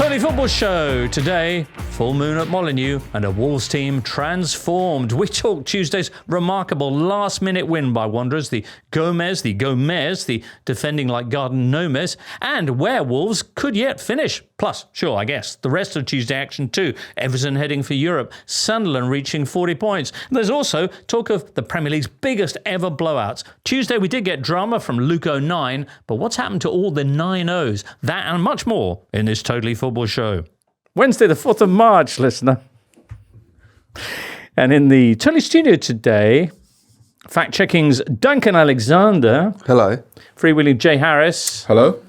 Totally Football Show. Today, full moon at Molineux and a Wolves team transformed. We talk Tuesday's remarkable last-minute win by Wanderers, the Gomez, the defending like Garden Gomez, and where Wolves could yet finish. Plus, sure, I guess, the rest of Tuesday action too. Everton heading for Europe, Sunderland reaching 40 points. There's also talk of the Premier League's biggest ever blowouts. Tuesday we did get drama from Luco 9, but what's happened to all the 9-0s? That and much more in this Totally Football Show. Wednesday the 4th of March, listener. And in the Totally Studio today, fact-checking's Duncan Alexander. Hello. Freewheeling Jay Harris. Hello.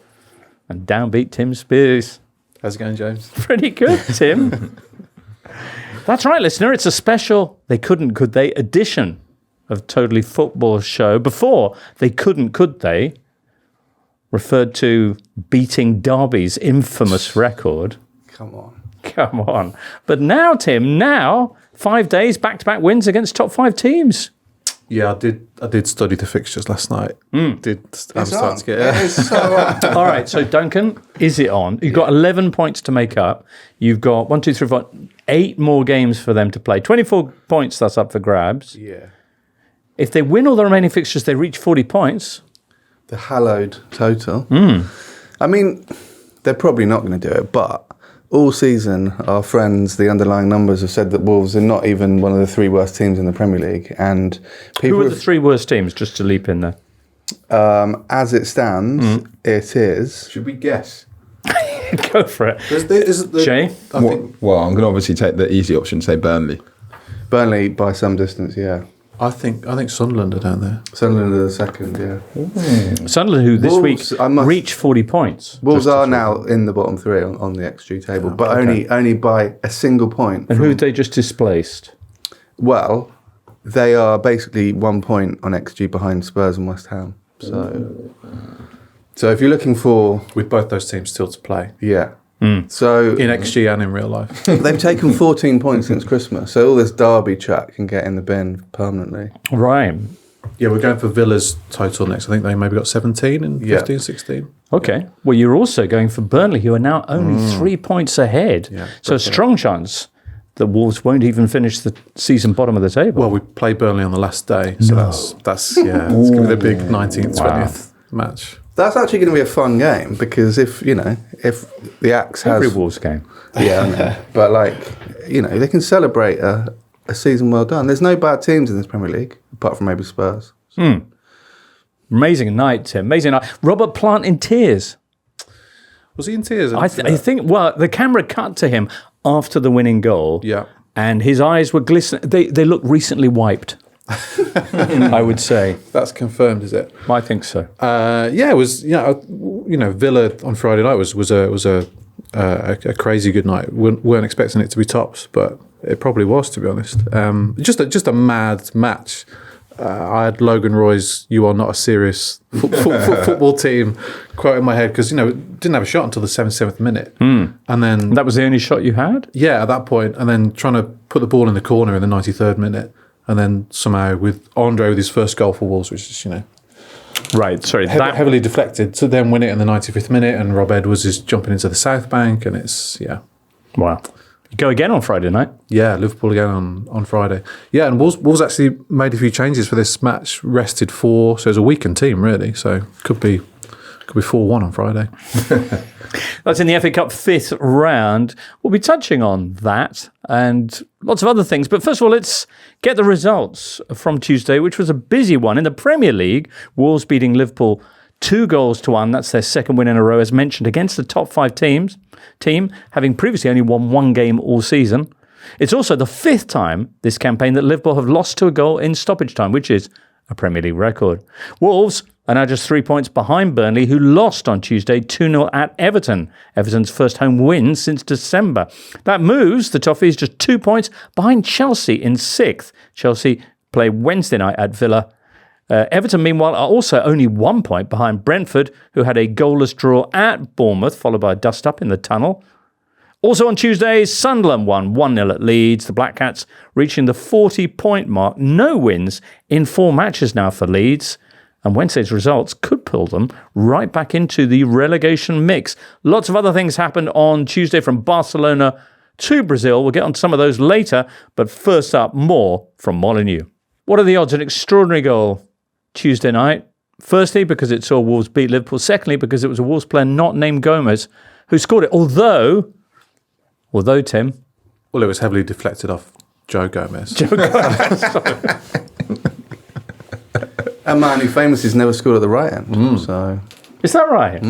And downbeat Tim Spiers. How's it going, James? Pretty good, Tim. That's right, listener. It's a special They Couldn't, Could They edition of Totally Football Show. Before They Couldn't, Could They referred to beating Derby's infamous record. Come on. But now, Tim, 5 days, back-to-back wins against top 5 teams. Yeah, I did study the fixtures last night. I'm starting to get It is so on. All right, so Duncan, is it on? You've got 11 points to make up. You've got 1, 2, 3, 4, 8 more games for them to play. 24 points, that's up for grabs. Yeah. If they win all the remaining fixtures, they reach 40 points. The hallowed total. I mean, they're probably not going to do it, but all season, our friends, the underlying numbers, have said that Wolves are not even one of the 3 worst teams in the Premier League. And people Who are the 3 worst teams, just to leap in there? As it stands, it is. Should we guess? Go for it. Jay? I'm going to obviously take the easy option, say Burnley. Burnley by some distance, yeah. I think Sunderland are down there. Sunderland are the second, yeah. Sunderland, who this Wolves, week reached 40 points. Wolves are now in the bottom 3 on the XG table, but only by a single point. And who have they just displaced? Well, they are basically 1 point on XG behind Spurs and West Ham. So if you're looking for... With both those teams still to play. Yeah. So In XG and in real life. they've taken 14 points since Christmas, so all this Derby chat can get in the bin permanently. Right. Yeah, we're going for Villa's total next. I think they maybe got 17 and 15, 16. Okay. Well, you're also going for Burnley, who are now only 3 points ahead. Yeah, so a strong chance that Wolves won't even finish the season bottom of the table. Well, we play Burnley on the last day, so that's it's going to be the big 19th, 20th match. That's actually going to be a fun game because if the Axe has... Every Wolves game. Yeah, I know. But they can celebrate a season well done. There's no bad teams in this Premier League, apart from maybe Spurs. Amazing night, Tim. Amazing night. Robert Plant in tears. Was he in tears? I think, well, the camera cut to him after the winning goal. Yeah. And his eyes were glistening. They look recently wiped, I would say. That's confirmed, is it? I think so. It was. Villa on Friday night was a crazy good night. Weren't expecting it to be tops, but it probably was, to be honest. Just a mad match. I had Logan Roy's "You are not a serious football team" quote in my head because didn't have a shot until the 77th minute, and then That was the only shot you had? yeah, at that point, and then trying to put the ball in the corner in the 93rd minute. And then somehow with Andre with his first goal for Wolves, which is, Right, sorry. heavily deflected, to then win it in the 95th minute, and Rob Edwards is jumping into the South Bank, and it's, Wow. You go again on Friday night? Yeah, Liverpool again on Friday. Yeah, and Wolves actually made a few changes for this match, rested 4, so it's a weakened team, really, so could be 4-1 on Friday. That's in the FA Cup 5th round. We'll be touching on that and lots of other things. But first of all, let's get the results from Tuesday, which was a busy one. In the Premier League, Wolves beating Liverpool 2-1. That's their second win in a row, as mentioned, against the top 5 team, having previously only won 1 game all season. It's also the 5th time this campaign that Liverpool have lost to a goal in stoppage time, which is a Premier League record. Wolves are now just 3 points behind Burnley, who lost on Tuesday 2-0 at Everton, Everton's first home win since December. That moves the Toffees just 2 points behind Chelsea in 6th. Chelsea play Wednesday night at Villa. Everton, meanwhile, are also only 1 point behind Brentford, who had a goalless draw at Bournemouth, followed by a dust-up in the tunnel. Also on Tuesday, Sunderland won 1-0 at Leeds. The Black Cats reaching the 40-point mark. No wins in 4 matches now for Leeds. And Wednesday's results could pull them right back into the relegation mix. Lots of other things happened on Tuesday from Barcelona to Brazil. We'll get on to some of those later. But first up, more from Molineux. What are the odds? An extraordinary goal Tuesday night. Firstly, because it saw Wolves beat Liverpool. Secondly, because it was a Wolves player not named Gomez who scored it. Although, Tim... Well, it was heavily deflected off Joe Gomez. A man who famously has never scored at the right end. So, is that right?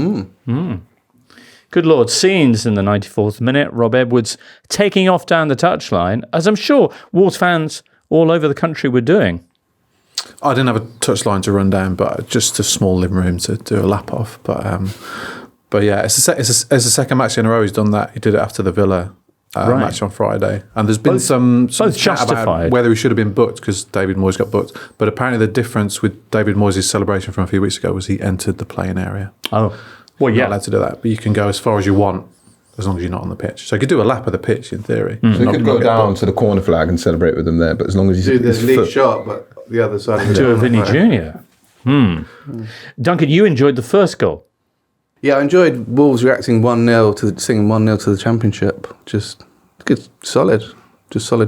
Good Lord. Scenes in the 94th minute. Rob Edwards taking off down the touchline, as I'm sure Wolves fans all over the country were doing. I didn't have a touchline to run down, but just a small living room to do a lap off. But yeah, it's the second match in a row he's done that. He did it after the Villa match on Friday, and there's been some chat about whether he should have been booked because David Moyes got booked. But apparently, the difference with David Moyes' celebration from a few weeks ago was he entered the playing area. Oh, well, you're not allowed to do that, but you can go as far as you want as long as you're not on the pitch. So you could do a lap of the pitch in theory. So you could go down to the corner flag and celebrate with them there, but as long as you do this league shot, but the other side of the to a Vinny Jr. Duncan, you enjoyed the first goal. Yeah, I enjoyed Wolves reacting 1-0 singing 1-0 to the Championship. Just good, solid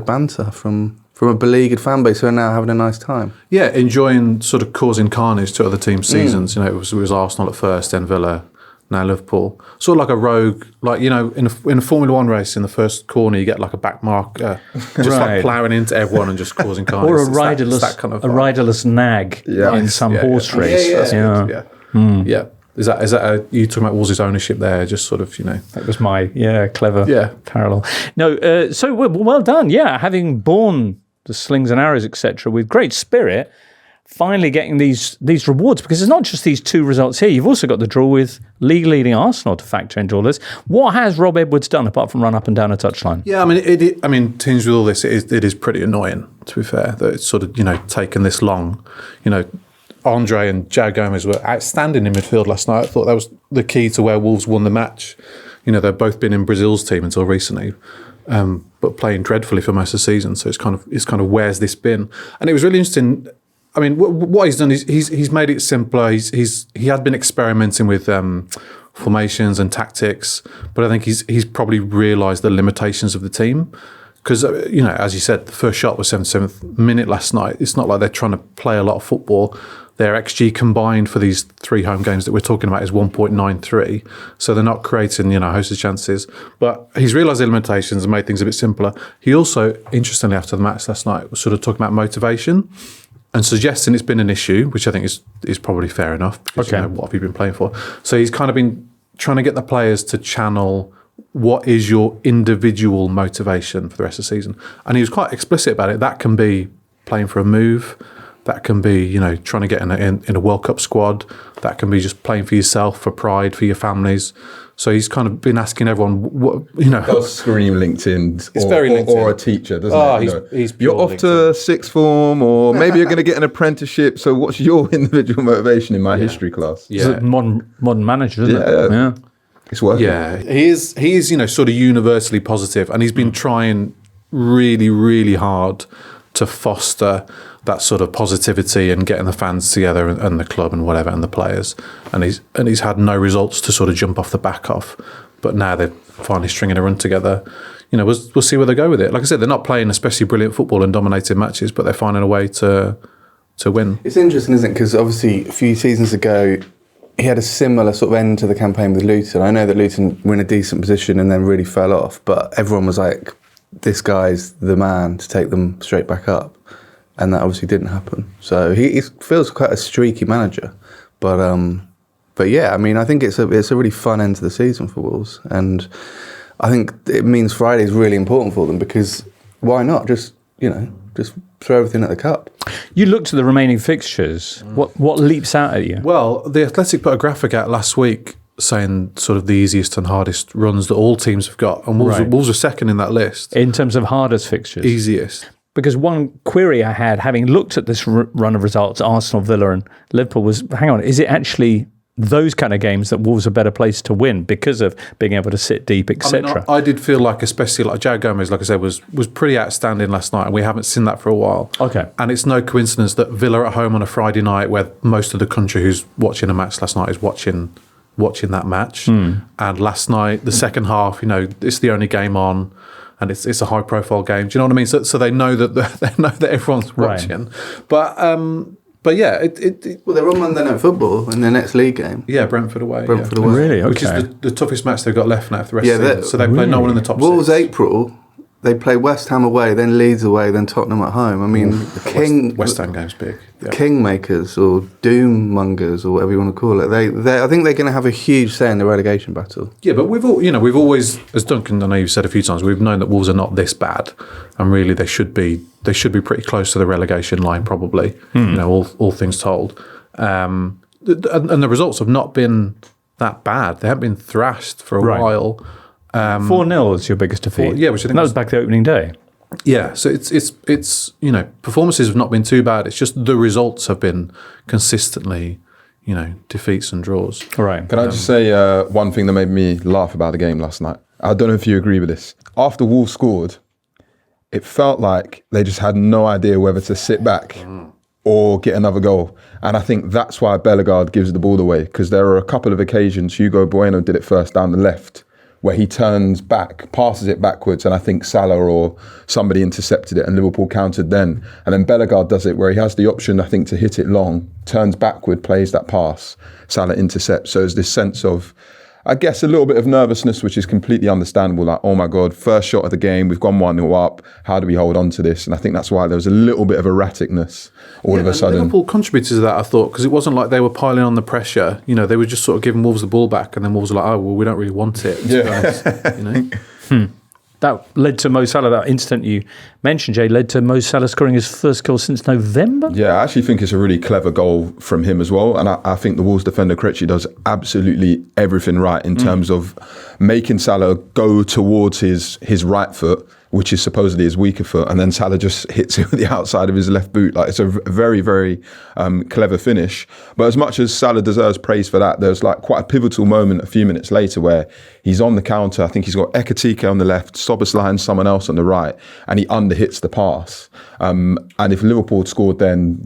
banter from a beleaguered fan base who are now having a nice time. Yeah, enjoying sort of causing carnage to other teams' seasons. You know, it was Arsenal at first, then Villa, now Liverpool. Sort of like a rogue, like, you know, in a Formula One race, in the first corner, you get like a back mark, just like ploughing into everyone and just causing carnage. Or a riderless nag in some horse race. Yeah. Is that you talking about Wolves' ownership there? Just sort of, you know. That was my clever parallel. No, so well done. Yeah, having borne the slings and arrows, etc., with great spirit, finally getting these rewards, because it's not just these two results here. You've also got the draw with league-leading Arsenal to factor into all this. What has Rob Edwards done apart from run up and down a touchline? Yeah, I mean, tinged with all this, it is pretty annoying, to be fair, that it's sort of, you know, taken this long. You know, Andre and Joe Gomez were outstanding in midfield last night. I thought that was the key to where Wolves won the match. You know, they've both been in Brazil's team until recently, but playing dreadfully for most of the season. So it's kind of where's this been? And it was really interesting. I mean, what he's done is he's made it simpler. He had been experimenting with formations and tactics, but I think he's probably realised the limitations of the team. Because, you know, as you said, the first shot was 77th minute last night. It's not like they're trying to play a lot of football. Their XG combined for these 3 home games that we're talking about is 1.93. So they're not creating, you know, a host of chances. But he's realised the limitations and made things a bit simpler. He also, interestingly, after the match last night, was sort of talking about motivation and suggesting it's been an issue, which I think is probably fair enough. Because, you know, what have you been playing for? So he's kind of been trying to get the players to channel what is your individual motivation for the rest of the season. And he was quite explicit about it. That can be playing for a move. That can be, you know, trying to get in a World Cup squad. That can be just playing for yourself, for pride, for your families. So he's kind of been asking everyone, what, you know. Does scream LinkedIn. It's very LinkedIn. Or a teacher, doesn't it? He's you're off to sixth form, or maybe you're going to get an apprenticeship. So what's your individual motivation in my history class? Yeah. It's a modern manager, isn't it? Yeah. It's working. Yeah, he is, you know, sort of universally positive, and he's been trying really, really hard to foster that sort of positivity and getting the fans together and the club and whatever and the players, and he's had no results to sort of jump off the back of, but now they're finally stringing a run together. You know, we'll see where they go with it. Like I said, they're not playing especially brilliant football and dominating matches, but they're finding a way to win. It's interesting, isn't it? Because obviously a few seasons ago, he had a similar sort of end to the campaign with Luton. I know that Luton were in a decent position and then really fell off, but everyone was like, this guy's the man to take them straight back up. And that obviously didn't happen. So he feels quite a streaky manager. But yeah, I mean, I think it's a really fun end to the season for Wolves. And I think it means Friday's really important for them, because why not just throw everything at the cup. You looked at the remaining fixtures. What leaps out at you? Well, the Athletic put a graphic out last week saying sort of the easiest and hardest runs that all teams have got. And Wolves are second in that list. In terms of hardest fixtures? Easiest. Because one query I had, having looked at this run of results, Arsenal, Villa and Liverpool, was, hang on, is it actually those kind of games that Wolves are a better place to win because of being able to sit deep, etc. I did feel like, especially like João Gomez, like I said, was pretty outstanding last night, and we haven't seen that for a while. Okay. And it's no coincidence that Villa are at home on a Friday night, where most of the country who's watching a match last night is watching that match. And last night, the second half, it's the only game on, and it's a high profile game. Do you know what I mean? So they know that everyone's watching, But yeah, well, they're on Monday Night Football in their next league game. Yeah, Brentford away. Away. Really? Okay. Which is the toughest match they've got left now for the rest of the season. So they play no one in the top Wolves 6. April, they play West Ham away, then Leeds away, then Tottenham at home. I mean, the West Ham game's big. Yeah. Kingmakers or Doommongers or whatever you want to call it. I think they're going to have a huge say in the relegation battle. Yeah, but we've always, as Duncan, I know you've said a few times, we've known that Wolves are not this bad, and really they should be pretty close to the relegation line, probably. All things told, and the results have not been that bad. They haven't been thrashed for a while. 4-0 is your biggest defeat. Which I think that was back the opening day. Yeah, so it's performances have not been too bad. It's just the results have been consistently, defeats and draws. Right. Can I just say one thing that made me laugh about the game last night? I don't know if you agree with this. After Wolves scored, it felt like they just had no idea whether to sit back or get another goal. And I think that's why Bellegarde gives the ball away, because there are a couple of occasions, Hugo Bueno did it first down the left, where he turns back, passes it backwards, and I think Salah or somebody intercepted it and Liverpool countered then. And then Bellegarde does it where he has the option, I think, to hit it long, turns backward, plays that pass, Salah intercepts. So there's this sense of, I guess, a little bit of nervousness, which is completely understandable. Like, oh my God, first shot of the game, we've gone 1-0 up. How do we hold on to this? And I think that's why there was a little bit of erraticness all of a sudden. Liverpool contributed to that, I thought, because it wasn't like they were piling on the pressure. They were just sort of giving Wolves the ball back, and then Wolves were like, oh, well, we don't really want it. That led to Mo Salah, that instant you mentioned, Jay, led to Mo Salah scoring his first goal since November? Yeah, I actually think it's a really clever goal from him as well. And I think the Wolves defender, Krejci, does absolutely everything right in terms of making Salah go towards his right foot, which is supposedly his weaker foot, and then Salah just hits it with the outside of his left boot. Like, it's a very, very clever finish. But as much as Salah deserves praise for that, there's like quite a pivotal moment a few minutes later where he's on the counter. I think he's got Ekitike on the left, Szoboszlai and someone else on the right, and he underhits the pass. And if Liverpool had scored then,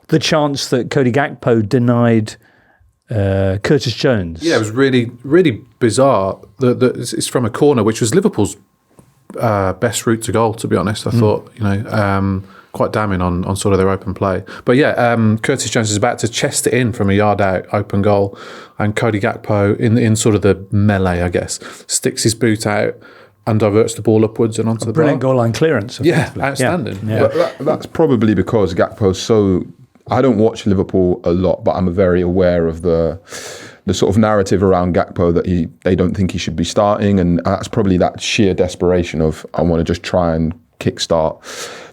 The chance that Cody Gakpo denied Curtis Jones. Yeah, it was really, really bizarre. It's from a corner, which was Liverpool's best route to goal, to be honest. I thought, quite damning on sort of their open play. But yeah, Curtis Jones is about to chest it in from a yard out, open goal, and Cody Gakpo, in sort of the melee, I guess, sticks his boot out and diverts the ball upwards and onto the brilliant bar. goal line clearance. Yeah, outstanding. Yeah. But that's probably because Gakpo's so... I don't watch Liverpool a lot, but I'm very aware of the sort of narrative around Gakpo that they don't think he should be starting, and that's probably that sheer desperation of, I want to just try and kickstart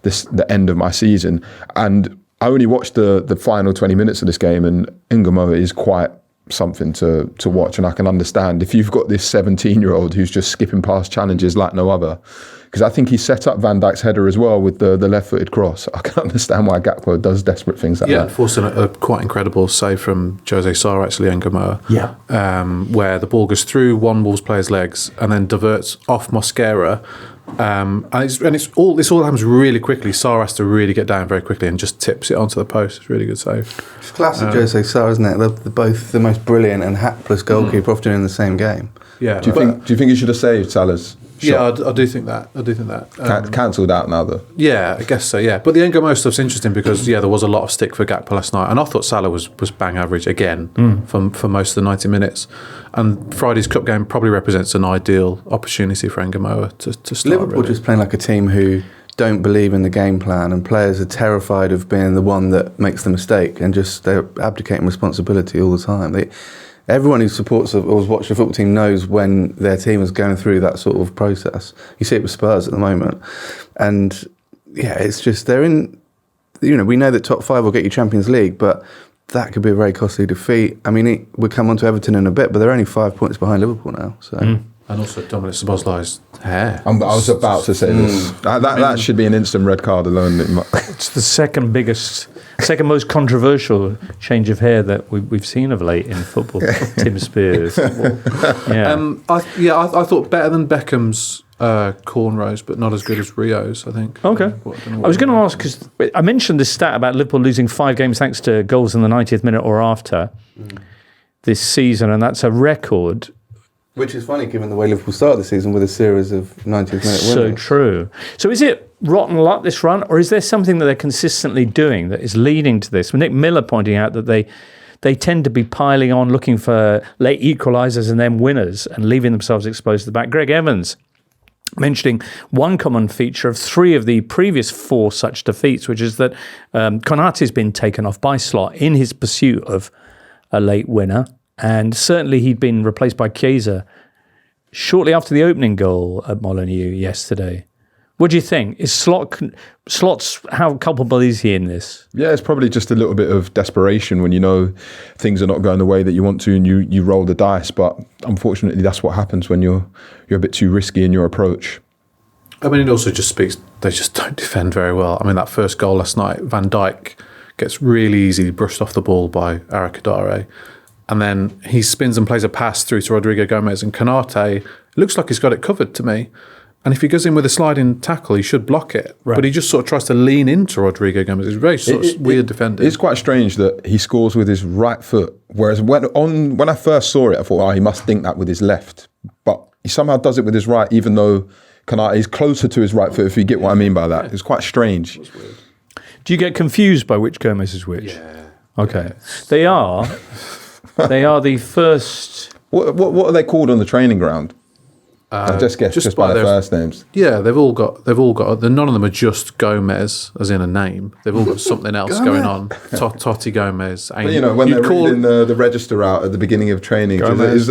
the end of my season. And I only watched the final 20 minutes of this game, and Ngoma is quite something to watch, and I can understand if you've got this 17-year-old who's just skipping past challenges like no other. Because I think he set up Van Dijk's header as well with the left-footed cross. I can understand why Gakpo does desperate things like that. Yeah, forcing a quite incredible save from Jose Sarr, actually, Ngoma. Yeah. Where the ball goes through one Wolves player's legs and then diverts off Mosquera. This all happens really quickly. Sarr has to really get down very quickly and just tips it onto the post. It's a really good save. It's classic Jose Sarr, isn't it? They're both the most brilliant and hapless goalkeeper often in the same game. Yeah. Do you think he should have saved Salah's shot? Yeah, I do think that. Cancelled out now, though. Yeah, I guess so, yeah. But the Ngoma stuff's interesting because, there was a lot of stick for Gakpo last night. And I thought Salah was bang average again for most of the 90 minutes. And Friday's cup game probably represents an ideal opportunity for Ngoma to start. Liverpool just playing like a team who don't believe in the game plan, and players are terrified of being the one that makes the mistake, and just they're abdicating responsibility all the time. Everyone who supports or has watched the football team knows when their team is going through that sort of process. You see it with Spurs at the moment. And yeah, it's just they're in, we know that top 5 will get you Champions League, but that could be a very costly defeat. I mean, we'll come on to Everton in a bit, but they're only 5 points behind Liverpool now. So And also Dominic Szoboszlai's hair. I was about to say this. That should be an instant red card alone. It's the second most controversial change of hair that we've seen of late in football. Tim Spiers. Yeah. I thought better than Beckham's cornrows, but not as good as Rio's, I think. Okay. I was going to ask, because I mentioned this stat about Liverpool losing 5 games thanks to goals in the 90th minute or after this season, and that's a record. Which is funny, given the way Liverpool started the season with a series of 90th minute winners. So true. So is it rotten luck, this run, or is there something that they're consistently doing that is leading to this? Nick Miller pointing out that they tend to be piling on, looking for late equalisers and then winners and leaving themselves exposed to the back. Greg Evans mentioning one common feature of 3 of the previous 4 such defeats, which is that Konate's been taken off by Slot in his pursuit of a late winner. And certainly he'd been replaced by Chiesa shortly after the opening goal at Molineux yesterday. What do you think? Is Slot's, how culpable is he in this? Yeah, it's probably just a little bit of desperation when you know things are not going the way that you want to, and you roll the dice. But unfortunately, that's what happens when you're a bit too risky in your approach. I mean, it also just speaks, they just don't defend very well. I mean, that first goal last night, Van Dijk gets really easily brushed off the ball by Arakadare. And then he spins and plays a pass through to Rodrigo Gomez, and Konate looks like he's got it covered to me. And if he goes in with a sliding tackle, he should block it. Right. But he just sort of tries to lean into Rodrigo Gomez. It's very weird defending. It's quite strange that he scores with his right foot, whereas when I first saw it, I thought, he must think that with his left. But he somehow does it with his right, even though Konate is closer to his right foot, if you get what I mean by that. Yeah. It's quite strange. It was weird. Do you get confused by which Gomez is which? Yeah. Okay. Yeah. They are... They are the first... What are they called on the training ground? I just guess just by their first names. Yeah, they've all got. None of them are just Gomez, as in a name. They've all got something else going on. Totti Gomez. But, when they're reading the register out at the beginning of training, Gomez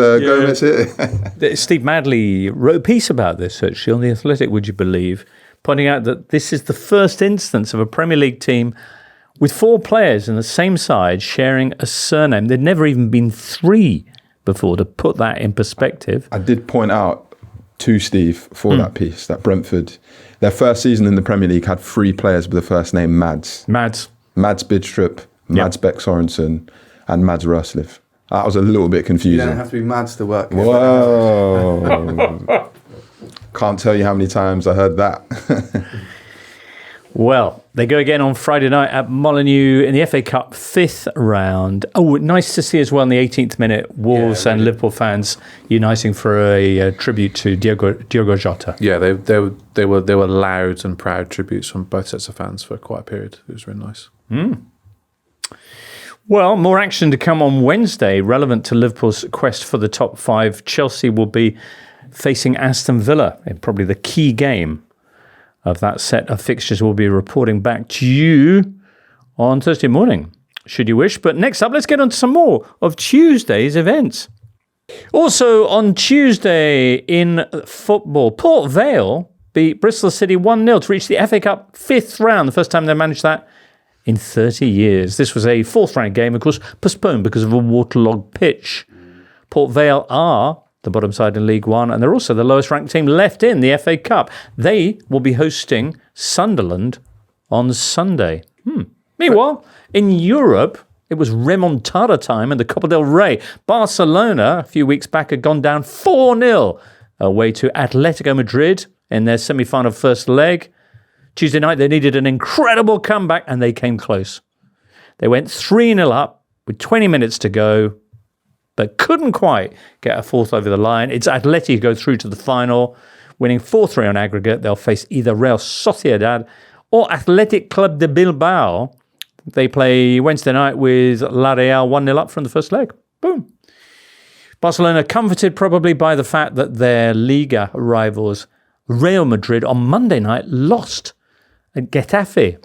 here? Steve Madley wrote a piece about this, actually, on The Athletic, would you believe, pointing out that this is the first instance of a Premier League team with 4 players in the same side sharing a surname. There'd never even been 3 before, to put that in perspective. I did point out to Steve for that piece that Brentford, their first season in the Premier League, had 3 players with the first name Mads. Mads Bidstrup, Mads Beck Sorensen, and Mads Röslev. That was a little bit confusing. You don't have to be Mads to work. Whoa. Can't tell you how many times I heard that. Well, they go again on Friday night at Molineux in the FA Cup 5th round. Oh, nice to see as well in the 18th minute, Wolves and Liverpool fans uniting for a tribute to Diogo Jota. Yeah, they were loud and proud tributes from both sets of fans for quite a period. It was really nice. Well, more action to come on Wednesday, relevant to Liverpool's quest for the top 5. Chelsea will be facing Aston Villa in probably the key game of that set of fixtures. We'll be reporting back to you on Thursday morning, should you wish. But next up, let's get on to some more of Tuesday's events. Also on Tuesday in football, Port Vale beat Bristol City 1-0 to reach the FA Cup 5th round, the first time they managed that in 30 years. This was a 4th round game, of course, postponed because of a waterlogged pitch. Port Vale are the bottom side in League One, and they're also the lowest ranked team left in the FA Cup. They will be hosting Sunderland on Sunday. Meanwhile, in Europe, it was remontada time in the Copa del Rey. Barcelona, a few weeks back, had gone down 4-0 away to Atletico Madrid in their semi-final first leg. Tuesday night, they needed an incredible comeback, and they came close. They went 3-0 up with 20 minutes to go, but couldn't quite get a 4th over the line. It's Atleti who go through to the final, winning 4-3 on aggregate. They'll face either Real Sociedad or Athletic Club de Bilbao. They play Wednesday night with La Real 1-0 up from the first leg. Boom. Barcelona comforted probably by the fact that their Liga rivals Real Madrid on Monday night lost at Getafe. A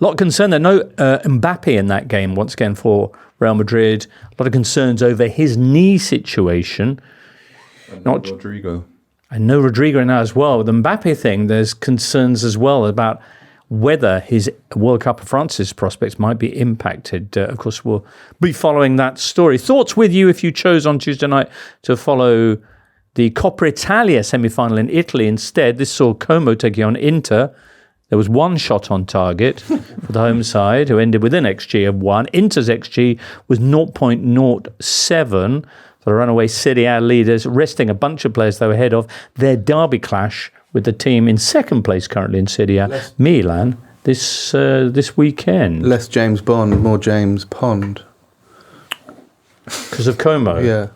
lot of concern there. No Mbappe in that game once again for Real Madrid. A lot of concerns over his knee situation. Not Rodrigo. And no Rodrigo in that as well. With the Mbappe thing, there's concerns as well about whether his World Cup of France's prospects might be impacted. Of course, we'll be following that story. Thoughts with you if you chose on Tuesday night to follow The Coppa Italia semi-final in Italy instead. This saw Como taking on Inter. There was one shot on target for the home side, who ended with an XG of 1. Inter's XG was 0.07. The runaway Serie A leaders resting a bunch of players they were ahead of. Their derby clash with the team in second place currently in Serie A, Milan, this weekend. Less James Bond, more James Pond. Because of Como? Yeah.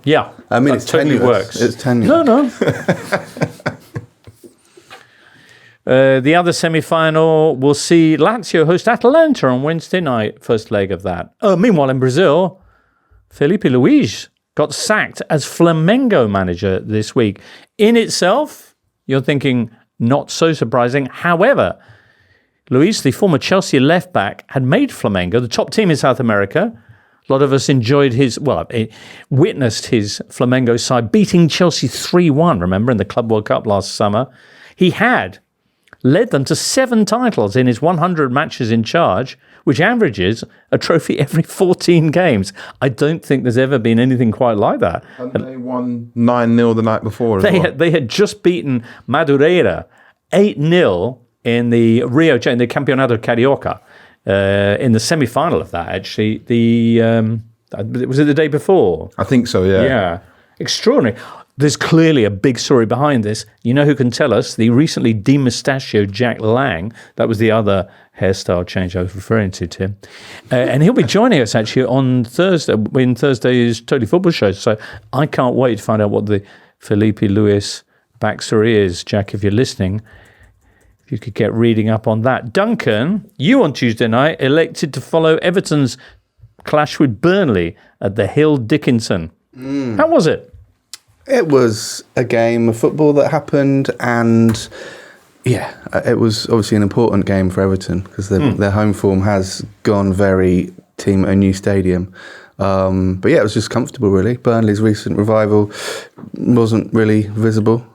Yeah. I mean, that it's totally tenuous. works. It's tenuous. No. The other semi-final, we'll see Lazio host Atalanta on Wednesday night, first leg of that. Meanwhile, in Brazil, Felipe Luís got sacked as Flamengo manager this week. In itself, you're thinking, not so surprising. However, Luís, the former Chelsea left-back, had made Flamengo the top team in South America. A lot of us enjoyed witnessed his Flamengo side beating Chelsea 3-1, remember, in the Club World Cup last summer. He had led them to 7 titles in his 100 matches in charge, which averages a trophy every 14 games. I don't think there's ever been anything quite like that. And they won 9-0 the night before. They had just beaten Madureira 8-0 in the in the Campeonato Carioca, in the semi-final of that, actually. Was it the day before? I think so, yeah. Yeah. Extraordinary. There's clearly a big story behind this. You know who can tell us? The recently demustachioed Jack Lang. That was the other hairstyle change I was referring to, Tim. And he'll be joining us actually on Thursday, in Thursday's Totally Football Show. So I can't wait to find out what the Felipe Luís backstory is. Jack, if you're listening, if you could get reading up on that. Duncan, you on Tuesday night elected to follow Everton's clash with Burnley at the Hill Dickinson. How was it? It was a game of football that happened, and yeah, it was obviously an important game for Everton because their home form has gone very team at a new stadium. But yeah, it was just comfortable, really. Burnley's recent revival wasn't really visible.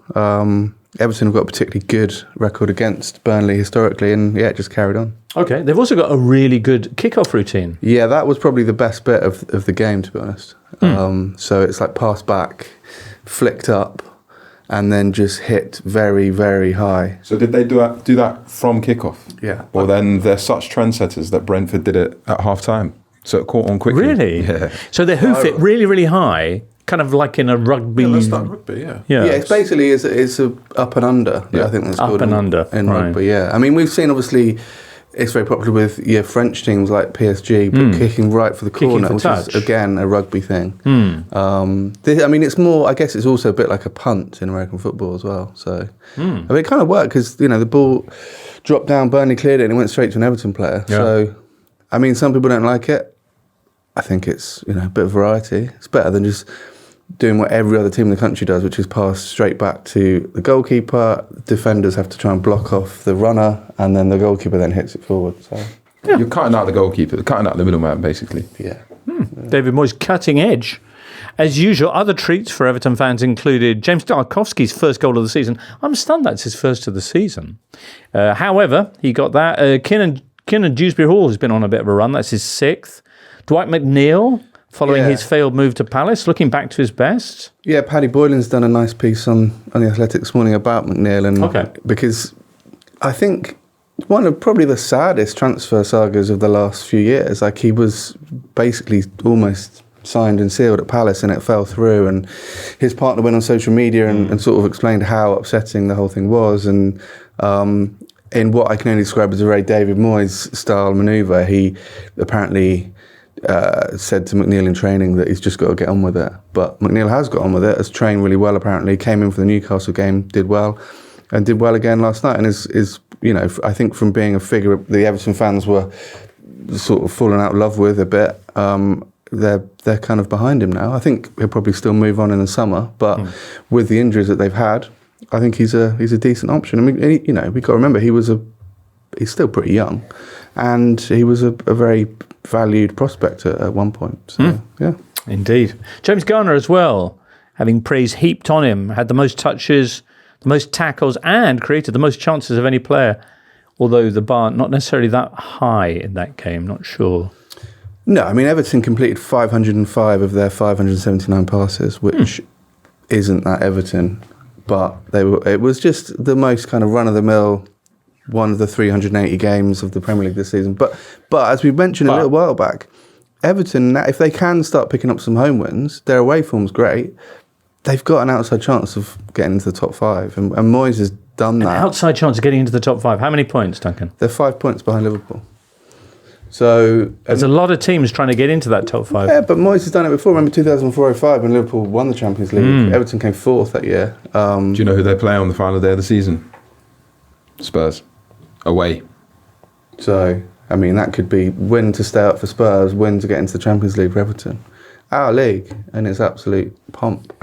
Everton have got a particularly good record against Burnley historically, and yeah, it just carried on. Okay, they've also got a really good kickoff routine. Yeah, that was probably the best bit of the game, to be honest. So it's like pass back, flicked up, and then just hit very, very high. So did they do that from kickoff? Yeah. Or then they're such trendsetters that Brentford did it at half-time, so it caught on quickly. Really? Yeah. So they hoof it really, really high, kind of like in a rugby. Yeah, that's like rugby, yeah. Yeah, it's basically it's a up and under. Yeah. I think that's Up called and under, in right. rugby. Yeah, I mean we've seen obviously it's very popular with French teams like PSG, but kicking right for the corner, for which touch. is again a rugby thing. I mean it's more. I guess it's also a bit like a punt in American football as well. So I mean, it kind of worked because the ball dropped down, Burnley cleared it, and it went straight to an Everton player. Yeah. So I mean, some people don't like it. I think it's a bit of variety. It's better than just doing what every other team in the country does, which is pass straight back to the goalkeeper. Defenders have to try and block off the runner, and then the goalkeeper then hits it forward. So You're cutting out the goalkeeper, cutting out the middleman, basically. yeah. David Moyes cutting edge. As usual, other treats for Everton fans included James Tarkowski's first goal of the season. I'm stunned that's his first of the season. However, he got that. Kiernan Dewsbury Hall has been on a bit of a run. That's his 6th. Dwight McNeil, following his failed move to Palace, looking back to his best. Yeah, Paddy Boylan's done a nice piece on the Athletic this morning about McNeil, and because I think one of probably the saddest transfer sagas of the last few years. Like he was basically almost signed and sealed at Palace, and it fell through. And his partner went on social media and sort of explained how upsetting the whole thing was. And in what I can only describe as a very David Moyes style manoeuvre, he apparently said to McNeil in training that he's just got to get on with it. But McNeil has got on with it, has trained really well apparently, came in for the Newcastle game, did well, and did well again last night, and is I think from being a figure the Everton fans were sort of falling out of love with a bit, they're kind of behind him now. I think he'll probably still move on in the summer, but with the injuries that they've had, I think he's a decent option. I mean, we've got to remember he's still pretty young, and he was a very valued prospect at one point. So, yeah. Indeed. James Garner as well, having praise heaped on him, had the most touches, the most tackles, and created the most chances of any player, although the bar not necessarily that high in that game, not sure. No, I mean, Everton completed 505 of their 579 passes, which isn't that Everton, but it was just the most kind of run-of-the-mill, one of the 380 games of the Premier League this season. But as we mentioned a little while back, Everton, if they can start picking up some home wins, their away form's great. They've got an outside chance of getting into the top 5, and Moyes has done that. An outside chance of getting into the top 5. How many points, Duncan? They're 5 points behind Liverpool. So there's a lot of teams trying to get into that top 5. Yeah, but Moyes has done it before. Remember 2004-05 when Liverpool won the Champions League. Everton came 4th that year. Do you know who they play on the final day of the season? Spurs. Away. So, I mean, that could be win to stay up for Spurs, win to get into the Champions League for Everton. Our league, and it's absolute pomp.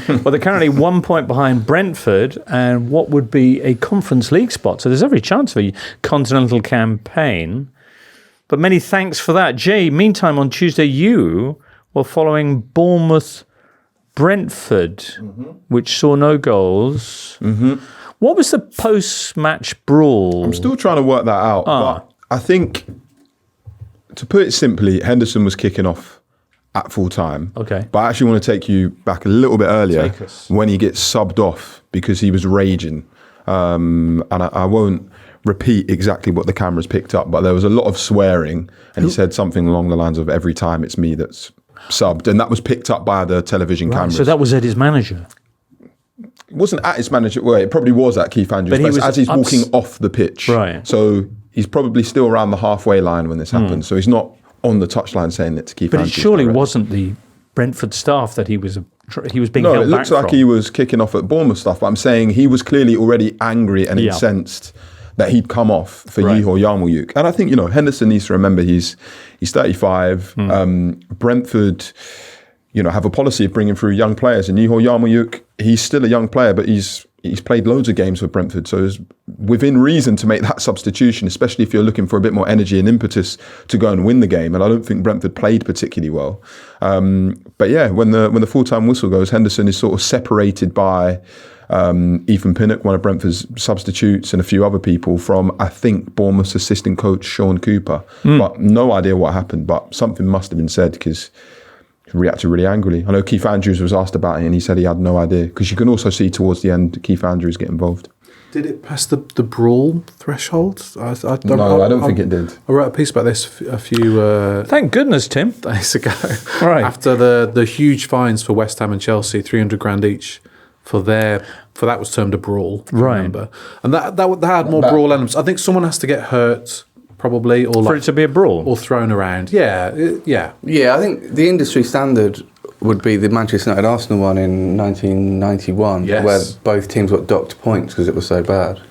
Well, they're currently 1 point behind Brentford and what would be a Conference League spot. So there's every chance for a continental campaign. But many thanks for that. Jay, meantime, on Tuesday, you were following Bournemouth Brentford, which saw no goals. What was the post-match brawl? I'm still trying to work that out. But I think, to put it simply, Henderson was kicking off at full time. Okay. But I actually want to take you back a little bit earlier when he gets subbed off because he was raging. And I won't repeat exactly what the cameras picked up, but there was a lot of swearing, and he said something along the lines of, every time it's me that's subbed, and that was picked up by the television cameras. So that was at his manager? It wasn't at his manager. Well, it probably was at Keith Andrews, but as he's walking off the pitch. Right. So he's probably still around the halfway line when this happened. So he's not on the touchline saying it to Keith Andrews. But it surely wasn't the Brentford staff that he was being held back from. No, it looks like he was kicking off at Bournemouth stuff, but I'm saying he was clearly already angry and incensed that he'd come off for Yeho Yarmouk. And I think, Henderson needs to remember he's 35. Brentford, have a policy of bringing through young players. And Yeho Yarmouk, he's still a young player, but he's played loads of games for Brentford. So it's within reason to make that substitution, especially if you're looking for a bit more energy and impetus to go and win the game. And I don't think Brentford played particularly well. But yeah, when the full-time whistle goes, Henderson is sort of separated by Ethan Pinnock, one of Brentford's substitutes, and a few other people from, I think, Bournemouth's assistant coach, Sean Cooper. But no idea what happened, but something must have been said because he reacted really angrily. I know Keith Andrews was asked about it and he said he had no idea, because you can also see towards the end Keith Andrews get involved. Did it pass the brawl threshold? I don't think it did. I wrote a piece about this a few Thank goodness, Tim. days ago. Right. After the huge fines for West Ham and Chelsea, 300 grand each for that was termed a brawl. Right. Remember, and that had more brawl elements. I think someone has to get hurt. Probably, or For it to be a brawl? or thrown around. Yeah. Yeah, I think the industry standard would be the Manchester United Arsenal one in 1991, where both teams got docked points because it was so bad.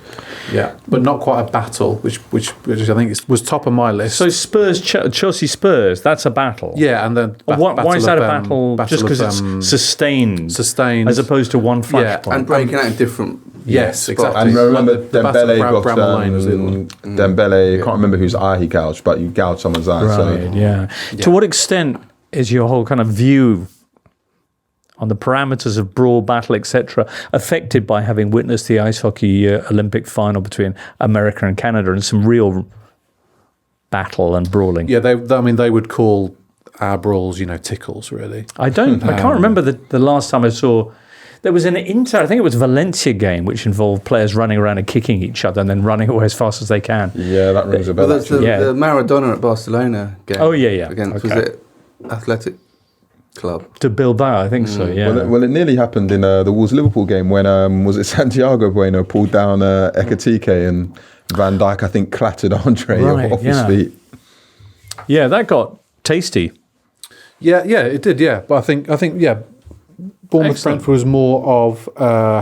Yeah, but not quite a battle, which I think was top of my list. So Spurs, Chelsea Spurs, that's a battle. Yeah, and then why is that a battle? Just because it's sustained, as opposed to one flashpoint. And breaking out in different. Yes, exactly. And remember, Dembele got Dembele. I can't remember whose eye he gouged, but you gouged someone's eye. Right, To what extent is your whole kind of view on the parameters of brawl, battle, etc., affected by having witnessed the ice hockey Olympic final between America and Canada and some real battle and brawling? Yeah, they would call our brawls, tickles, really. I can't remember the last time I saw. There was an I think it was Valencia game, which involved players running around and kicking each other and then running away as fast as they can. Yeah, that rings a bell. Well, that's the Maradona at Barcelona game. Oh, yeah. Against, was it Athletic Club? To Bilbao, I think so, yeah. Well, it nearly happened in the Wolves-Liverpool game when, was it Santiago Bueno pulled down Ekitike and Van Dijk, I think, clattered Andre off his feet. Yeah, that got tasty. Yeah, it did, yeah. But I think Bournemouth Brentford was more of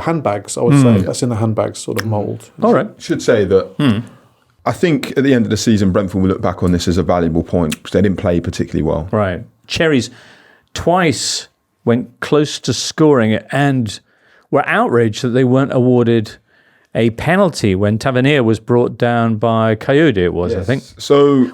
handbags, I would say. That's in the handbags sort of mould. All right. Should say that I think at the end of the season, Brentford will look back on this as a valuable point because they didn't play particularly well. Right. Cherries twice went close to scoring and were outraged that they weren't awarded a penalty when Tavernier was brought down by Coyote, I think. So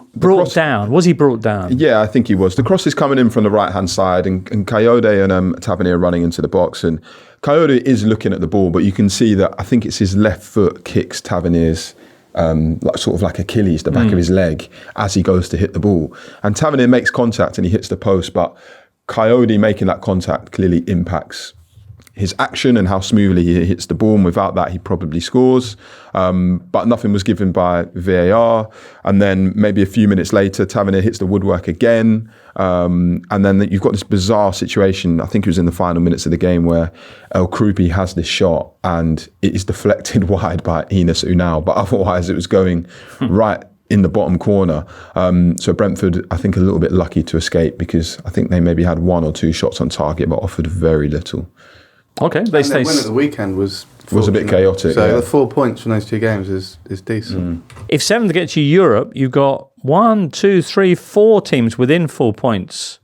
down. Was he brought down? Yeah, I think he was. The cross is coming in from the right-hand side and Coyote and Tavernier running into the box. And Coyote is looking at the ball, but you can see that I think it's his left foot kicks Tavernier's like Achilles, the back of his leg, as he goes to hit the ball. And Tavernier makes contact and he hits the post, but Coyote making that contact clearly impacts his action and how smoothly he hits the ball. And without that, he probably scores. But nothing was given by VAR. And then maybe a few minutes later, Tavernier hits the woodwork again. And then you've got this bizarre situation. I think it was in the final minutes of the game where El Kroupi has this shot and it is deflected wide by Enes Unal. But otherwise, it was going right in the bottom corner. So Brentford, I think, a little bit lucky to escape because I think they maybe had 1 or 2 shots on target, but offered very little. Okay, Their win at the weekend was a bit chaotic. So the 4 points from those 2 games is decent. If 7th gets you Europe, you've got 1, 2, 3, 4 teams within 4 points.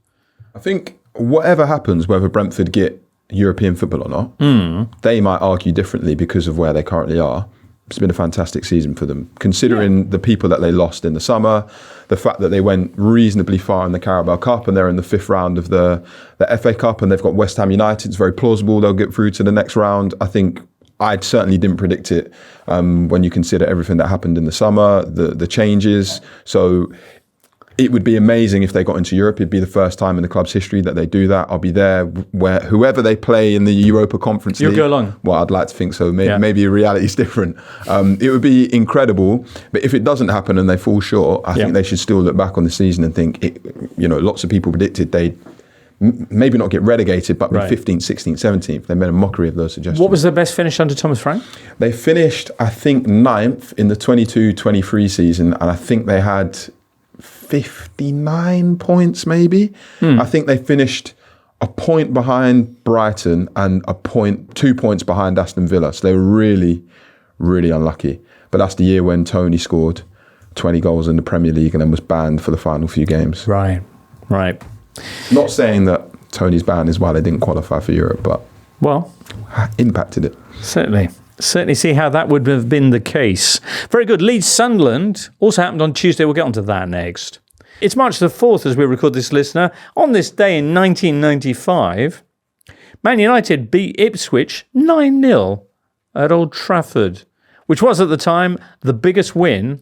I think whatever happens, whether Brentford get European football or not, they might argue differently because of where they currently are. It's been a fantastic season for them, considering the people that they lost in the summer, the fact that they went reasonably far in the Carabao Cup and they're in the 5th round of the FA Cup and they've got West Ham United. It's very plausible they'll get through to the next round. I think I certainly didn't predict it when you consider everything that happened in the summer, the changes. So it would be amazing if they got into Europe. It'd be the first time in the club's history that they do that. I'll be there where whoever they play in the Europa Conference League. You'll go along? Well, I'd like to think so. Maybe reality is different. It would be incredible. But if it doesn't happen and they fall short, I think they should still look back on the season and think, lots of people predicted they'd maybe not get relegated, but be 15th, 16th, 17th. They made a mockery of those suggestions. What was their best finish under Thomas Frank? They finished, I think, 9th in the 22-23 season. And I think they had 59 points maybe. I think they finished a point behind Brighton and 2 points behind Aston Villa. So they were really, really unlucky. But that's the year when Tony scored 20 goals in the Premier League and then was banned for the final few games. Right. Not saying that Tony's ban is why they didn't qualify for Europe, but impacted it. Certainly see how that would have been the case. Very good. Leeds Sunderland also happened on Tuesday. We'll get onto that next. It's March the 4th as we record this, listener. On this day in 1995, Man United beat Ipswich 9-0 at Old Trafford, which was at the time the biggest win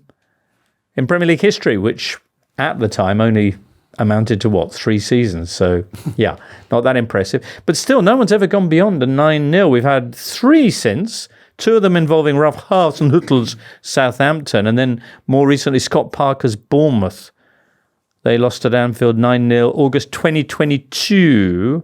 in Premier League history, which at the time only amounted to 3 seasons. So, not that impressive. But still, no one's ever gone beyond a 9-0. We've had 3 since. 2 of them involving Ralph Hasenhüttl's Southampton, and then more recently Scott Parker's Bournemouth. They lost at Anfield 9-0 August 2022.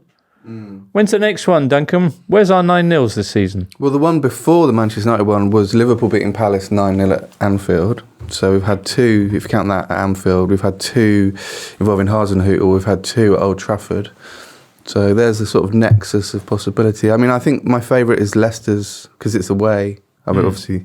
When's the next one, Duncan? Where's our 9-0s this season? Well, the one before the Manchester United one was Liverpool beating Palace 9-0 at Anfield. So we've had 2, if you count that at Anfield, we've had 2 involving Hasenhüttl, we've had 2 at Old Trafford. So there's the sort of nexus of possibility. I mean, I think my favourite is Leicester's because it's away. I mean, obviously,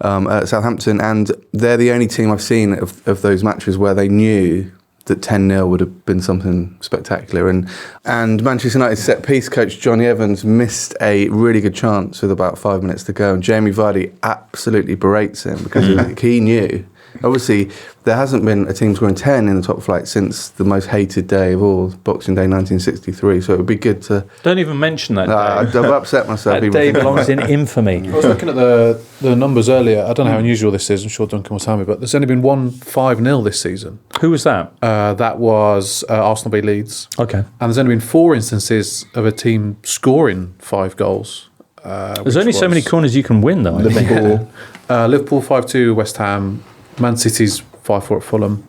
at Southampton, and they're the only team I've seen of those matches where they knew that 10-0 would have been something spectacular. And Manchester United set-piece coach Johnny Evans missed a really good chance with about 5 minutes to go, and Jamie Vardy absolutely berates him because he knew. Obviously, there hasn't been a team scoring 10 in the top flight since the most hated day of all, Boxing Day 1963, so it would be good to... Don't even mention that day. I've upset myself. That day belongs in infamy. I was looking at the numbers earlier. I don't know how unusual this is. I'm sure Duncan will tell me, but there's only been 1 5-0 this season. Who was that? That was Arsenal v Leeds. Okay. And there's only been 4 instances of a team scoring 5 goals. There's only so many corners you can win, though. Liverpool 5-2 West Ham, Man City's 5-4 at Fulham,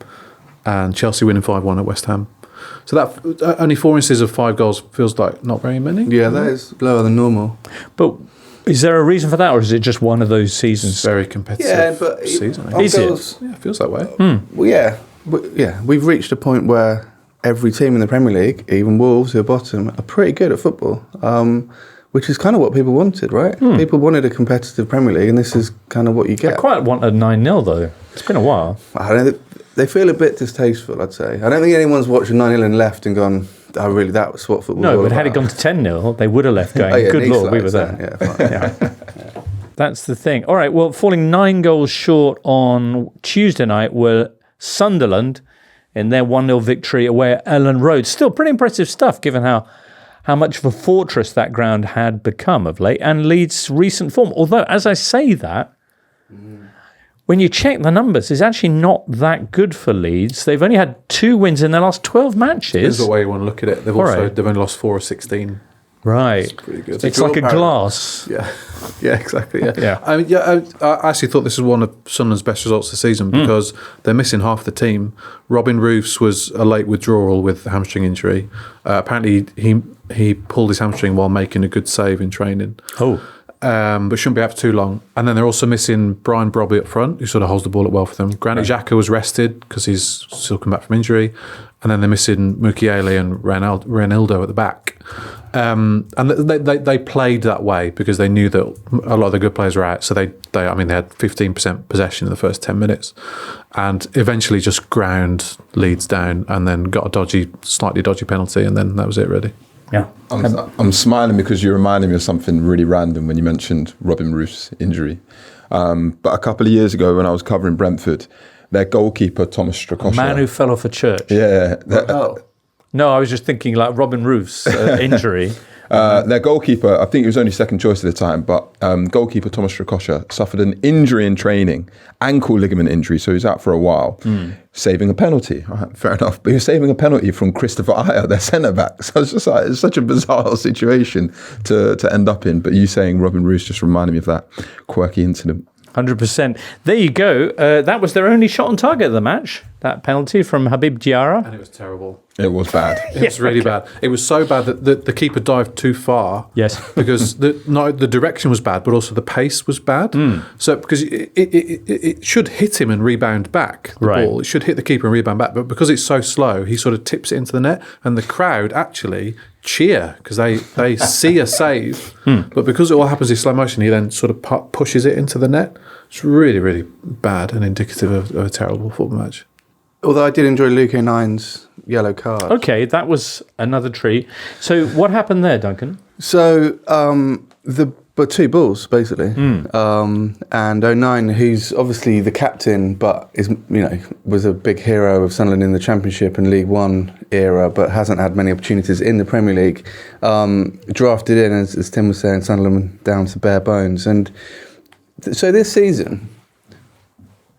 and Chelsea winning 5-1 at West Ham. So that only 4 instances of 5 goals feels like not very many. Yeah, that is lower than normal. But is there a reason for that, or is it just one of those seasons? It's very competitive season. Is it? Yeah, it feels that way. Well, we've reached a point where every team in the Premier League, even Wolves, who are bottom, are pretty good at football. Which is kind of what people wanted, right? People wanted a competitive Premier League, and this is kind of what you get. I quite want a 9-0, though. It's been a while. They feel a bit distasteful, I'd say. I don't think anyone's watched a 9-0 and left and gone, oh, really, that was what football was all No, but about. had it gone to 10-0, they would have left going, good Lord, we were there. Yeah, fine. That's the thing. All right, well, falling 9 goals short on Tuesday night were Sunderland in their 1-0 victory away at Elland Road. Still pretty impressive stuff, given how much of a fortress that ground had become of late, and Leeds' recent form. Although, as I say that, when you check the numbers, it's actually not that good for Leeds. They've only had 2 wins in their last 12 matches. Depends the way you want to look at it. They've only lost 4 or 16 Right. Pretty good. It's like a glass. Yeah, yeah, exactly. Yeah, Yeah. I actually thought this was one of Sunderland's best results this season because they're missing half the team. Robin Roofs was a late withdrawal with a hamstring injury. Apparently, he pulled his hamstring while making a good save in training. Oh. But shouldn't be out for too long. And then they're also missing Brian Brobby up front, who sort of holds the ball up well for them. Granit Xhaka was rested because he's still come back from injury. And then they're missing Mukiele and Renildo at the back. And they played that way because they knew that a lot of the good players were out. So they had 15% possession in the first 10 minutes, and eventually just ground Leeds down, and then got a slightly dodgy penalty, and then that was it, really. Yeah. I'm smiling because you reminded me of something really random when you mentioned Robin Roof's injury. But a couple of years ago, when I was covering Brentford, their goalkeeper Thomas Strakosha, Man who fell off a church. yeah, No, I was just thinking like Robin Roof's injury. their goalkeeper, I think he was only second choice at the time, but goalkeeper Thomas Strakosha suffered an injury in training, ankle ligament injury, so he's out for a while, saving a penalty. All right, fair enough. But he was saving a penalty from Christopher Ayer, their centre-back. So it's just like, it's such a bizarre situation to end up in. But you saying Robin Roos just reminded me of that quirky incident. 100%. There you go. That was their only shot on target of the match, that penalty from Habib Diarra. And it was terrible. It was bad. It was really bad. It was so bad that the keeper dived too far. Yes. Because the direction was bad, but also the pace was bad. So because it should hit him and rebound back, the ball. It should hit the keeper and rebound back. But because it's so slow, he sort of tips it into the net. And the crowd actually cheer because they see a save. But because it all happens in slow motion, he then sort of pushes it into the net. It's really, really bad and indicative of a terrible football match. Although I did enjoy Luke O'Nine's yellow card. Okay, that was another treat. So what happened there, Duncan? So but two balls basically, and O'Nine, who's obviously the captain, but was a big hero of Sunderland in the Championship and League One era, but hasn't had many opportunities in the Premier League. Drafted in, as Tim was saying, Sunderland down to bare bones, and so this season,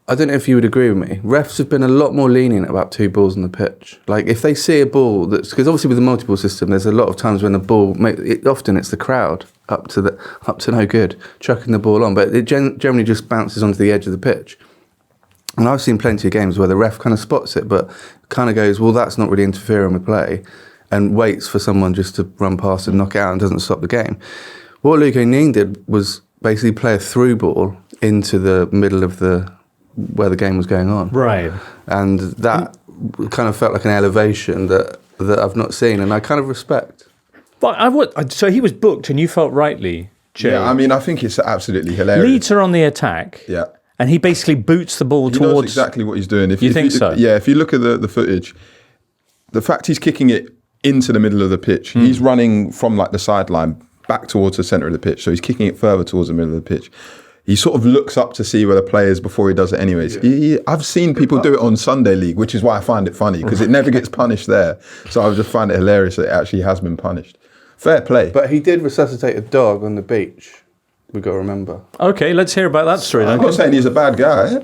I don't know if you would agree with me, refs have been a lot more lenient about two balls on the pitch. Like, if they see a ball that's... Because obviously with the multi-ball system, there's a lot of times when the ball... Often it's the crowd up to no good, chucking the ball on, but it generally just bounces onto the edge of the pitch. And I've seen plenty of games where the ref kind of spots it, but kind of goes, well, that's not really interfering with play, and waits for someone just to run past and knock it out and doesn't stop the game. What Luke O'Neill did was basically play a through ball into the middle of where the game was going on. Right. And that kind of felt like an elevation that I've not seen, and I kind of respect. But so he was booked, and you felt rightly, Jay. Yeah, I mean, I think it's absolutely hilarious. Leeds are on the attack. Yeah. And he basically boots the ball He towards... knows exactly what he's doing. You think so? Yeah, if you look at the footage, the fact he's kicking it into the middle of the pitch, he's running from like the sideline back towards the centre of the pitch, so he's kicking it further towards the middle of the pitch. He sort of looks up to see where the play is before he does it anyways. Yeah. I've seen people do it on Sunday League, which is why I find it funny, because it never gets punished there. So I just find it hilarious that it actually has been punished. Fair play. But he did resuscitate a dog on the beach. We've got to remember. Okay, let's hear about that story. I'm not saying he's a bad guy.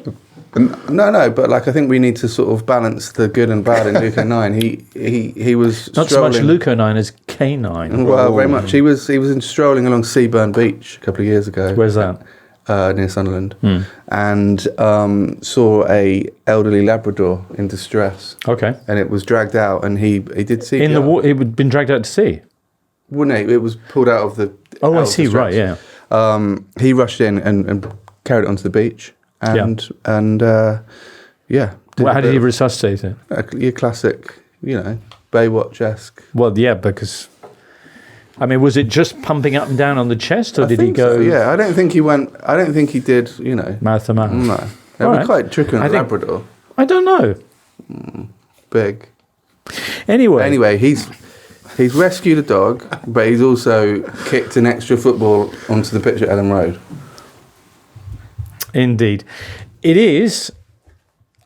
No, but like I think we need to sort of balance the good and bad in Luke O'Nine. He was not so much Luke O'Nine as K9. Well, very much. He was strolling along Seaburn Beach a couple of years ago. Where's that? Near Sunderland, and saw a elderly Labrador in distress. Okay, and it was dragged out, and he did see in the water. It had been dragged out to sea. Wouldn't it? It was pulled out of the. Oh, I see. Right, yeah. He rushed in and carried it onto the beach, and yeah. Well, how did he resuscitate it? Your classic, Baywatch-esque. Well, yeah, because. I mean, was it just pumping up and down on the chest, or did he go... So, yeah, I don't think he did, mouth to mouth. No. It would be quite tricky on a Labrador. I don't know. Big. Anyway, he's rescued a dog, but he's also kicked an extra football onto the pitch at Elland Road. Indeed. It is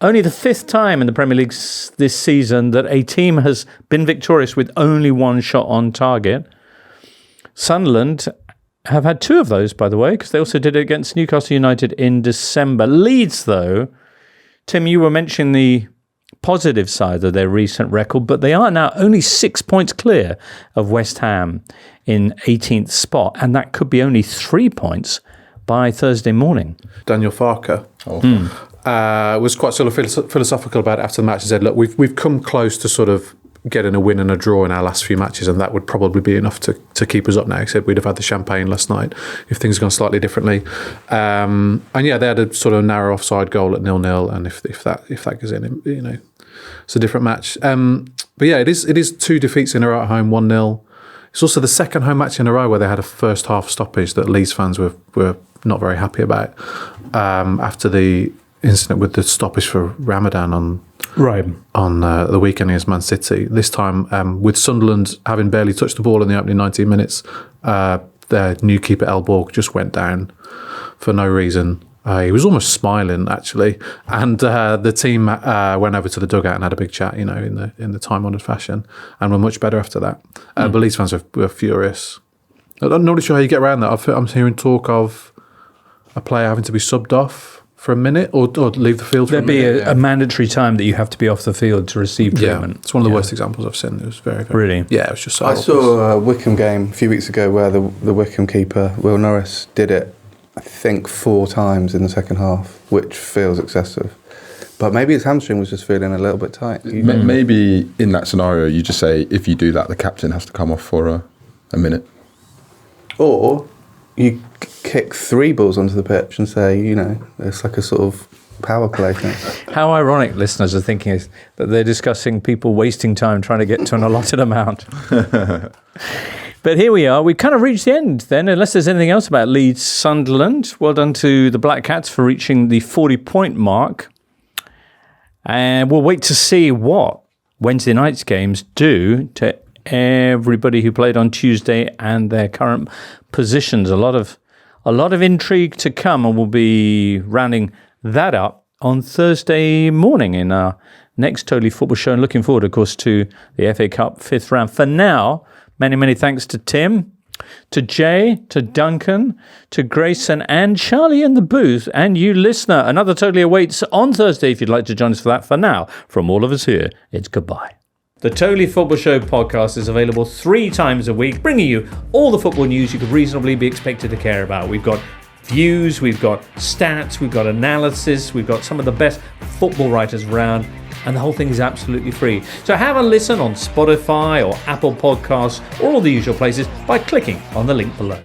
only the fifth time in the Premier League this season that a team has been victorious with only one shot on target. Sunderland have had two of those, by the way, because they also did it against Newcastle United in December. Leeds, though, Tim, you were mentioning the positive side of their recent record, but they are now only 6 points clear of West Ham in 18th spot, and that could be only 3 points by Thursday morning. Daniel Farker was quite sort of philosophical about it after the match. He said, look, we've come close to sort of getting a win and a draw in our last few matches, and that would probably be enough to keep us up now. He said we'd have had the champagne last night if things had gone slightly differently. And yeah, they had a sort of narrow offside goal at 0-0, and if that goes in, you know, it's a different match. But yeah, it is 2 defeats in a row at home, 1-0. It's also the second home match in a row where they had a first half stoppage that Leeds fans were not very happy about after the incident with the stoppage for Ramadan on the weekend against Man City. This time, with Sunderland having barely touched the ball in the opening 19 minutes, their new keeper Elborg just went down for no reason. He was almost smiling, actually, and the team went over to the dugout and had a big chat, you know, in the time-honoured fashion, and were much better after that. But Leeds fans were furious. I'm not really sure how you get around that. I'm hearing talk of a player having to be subbed off for a minute or leave the field for a minute. There'd be a mandatory time that you have to be off the field to receive treatment. Yeah, it's one of the worst examples I've seen. It was very, very... Really? Yeah, it was just so I saw a Wickham game a few weeks ago where the Wickham keeper, Will Norris, did it, I think, 4 times in the second half, which feels excessive. But maybe his hamstring was just feeling a little bit tight. Maybe in that scenario, you just say, if you do that, the captain has to come off for a minute. Or you kick 3 balls onto the pitch and say, you know, it's like a sort of power play thing. How ironic listeners are thinking is that they're discussing people wasting time trying to get to an allotted amount. But here we are. We've kind of reached the end then, unless there's anything else about Leeds Sunderland. Well done to the Black Cats for reaching the 40-point mark. And we'll wait to see what Wednesday night's games do to everybody who played on Tuesday and their current positions. A lot of intrigue to come, and we'll be rounding that up on Thursday morning in our next Totally Football show. And looking forward, of course, to the FA Cup 5th round. For now, many, many thanks to Tim, to Jay, to Duncan, to Grayson and Charlie in the booth, and you listener. Another Totally awaits on Thursday if you'd like to join us for that. For now, from all of us here, it's goodbye. The Totally Football Show podcast is available 3 times a week, bringing you all the football news you could reasonably be expected to care about. We've got views, we've got stats, we've got analysis, we've got some of the best football writers around, and the whole thing is absolutely free. So have a listen on Spotify or Apple Podcasts or all the usual places by clicking on the link below.